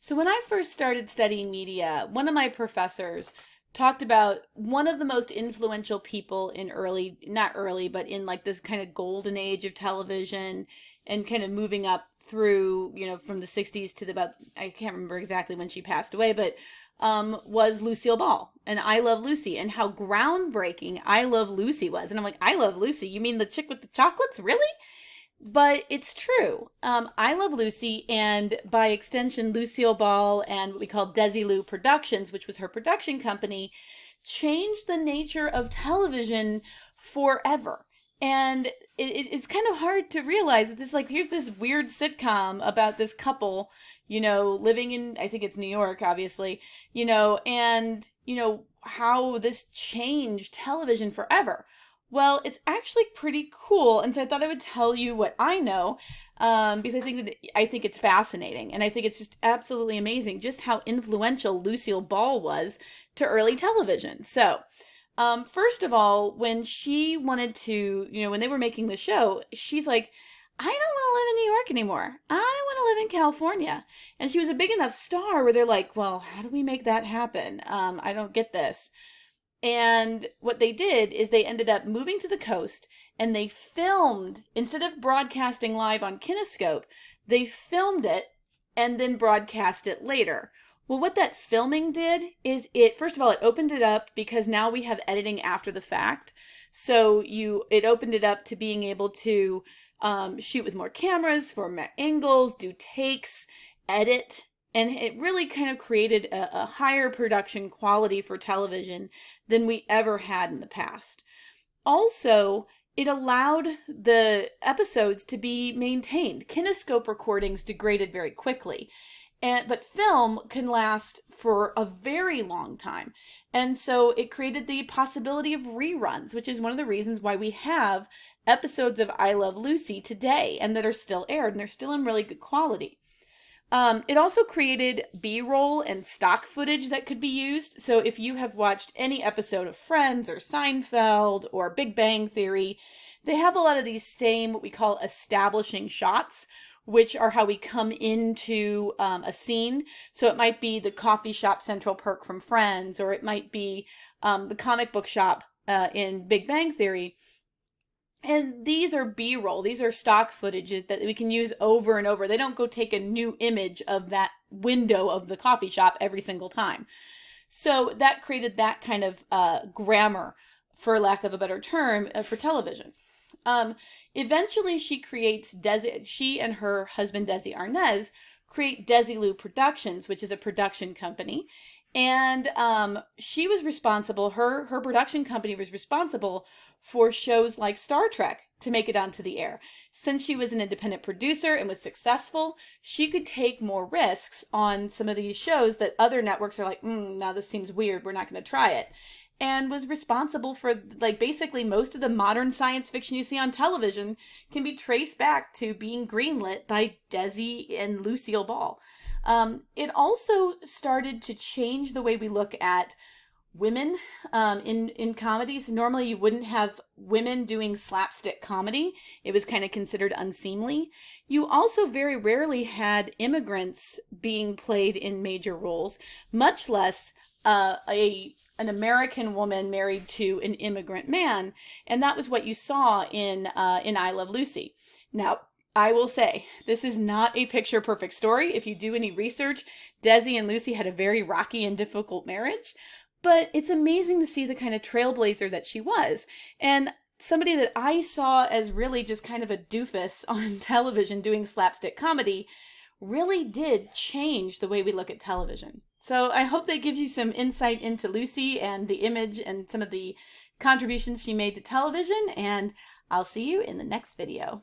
So when I first started studying media, one of my professors talked about one of the most influential people in not early, but in like this kind of golden age of television and kind of moving up through, from the 60s to about, I can't remember exactly when she passed away, but was Lucille Ball and I Love Lucy, and how groundbreaking I Love Lucy was. And I'm like, I Love Lucy? You mean the chick with the chocolates? Really? But it's true. I Love Lucy, and by extension, Lucille Ball and what we call Desilu Productions, which was her production company, changed the nature of television forever. And it's kind of hard to realize that here's this weird sitcom about this couple, living in, I think it's New York, obviously, and, how this changed television forever. Well, it's actually pretty cool, and so I thought I would tell you what I know, because I think it's fascinating, and I think it's just absolutely amazing just how influential Lucille Ball was to early television. So, first of all, when she wanted to, when they were making the show, she's like, I don't want to live in New York anymore. I want to live in California. And she was a big enough star where they're like, well, how do we make that happen? I don't get this. And what they did is they ended up moving to the coast, and they filmed, instead of broadcasting live on Kinescope, they filmed it and then broadcast it later. Well, what that filming did is first of all, it opened it up because now we have editing after the fact. So it opened it up to being able to shoot with more cameras, for more angles, do takes, edit. And it really kind of created a higher production quality for television than we ever had in the past. Also, it allowed the episodes to be maintained. Kinescope recordings degraded very quickly, but film can last for a very long time. And so it created the possibility of reruns, which is one of the reasons why we have episodes of I Love Lucy today and that are still aired, and they're still in really good quality. It also created B-roll and stock footage that could be used. So if you have watched any episode of Friends or Seinfeld or Big Bang Theory, they have a lot of these same, what we call establishing shots, which are how we come into a scene. So it might be the coffee shop Central Perk from Friends, or it might be the comic book shop in Big Bang Theory. And these are B-roll. These are stock footages that we can use over and over. They don't go take a new image of that window of the coffee shop every single time. So that created that kind of grammar, for lack of a better term, for television. Eventually, she and her husband, Desi Arnaz, create Desilu Productions, which is a production company. And she was responsible, her production company was responsible for shows like Star Trek to make it onto the air. Since she was an independent producer and was successful, she could take more risks on some of these shows that other networks are like, now this seems weird, we're not going to try it. And was responsible for, basically most of the modern science fiction you see on television can be traced back to being greenlit by Desi and Lucille Ball. It also started to change the way we look at women in comedies. Normally you wouldn't have women doing slapstick comedy. It was kind of considered unseemly. You also very rarely had immigrants being played in major roles, much less an American woman married to an immigrant man. And that was what you saw in I Love Lucy. Now, I will say, this is not a picture perfect story. If you do any research, Desi and Lucy had a very rocky and difficult marriage. But it's amazing to see the kind of trailblazer that she was. And somebody that I saw as really just kind of a doofus on television doing slapstick comedy really did change the way we look at television. So I hope that gives you some insight into Lucy and the image and some of the contributions she made to television. And I'll see you in the next video.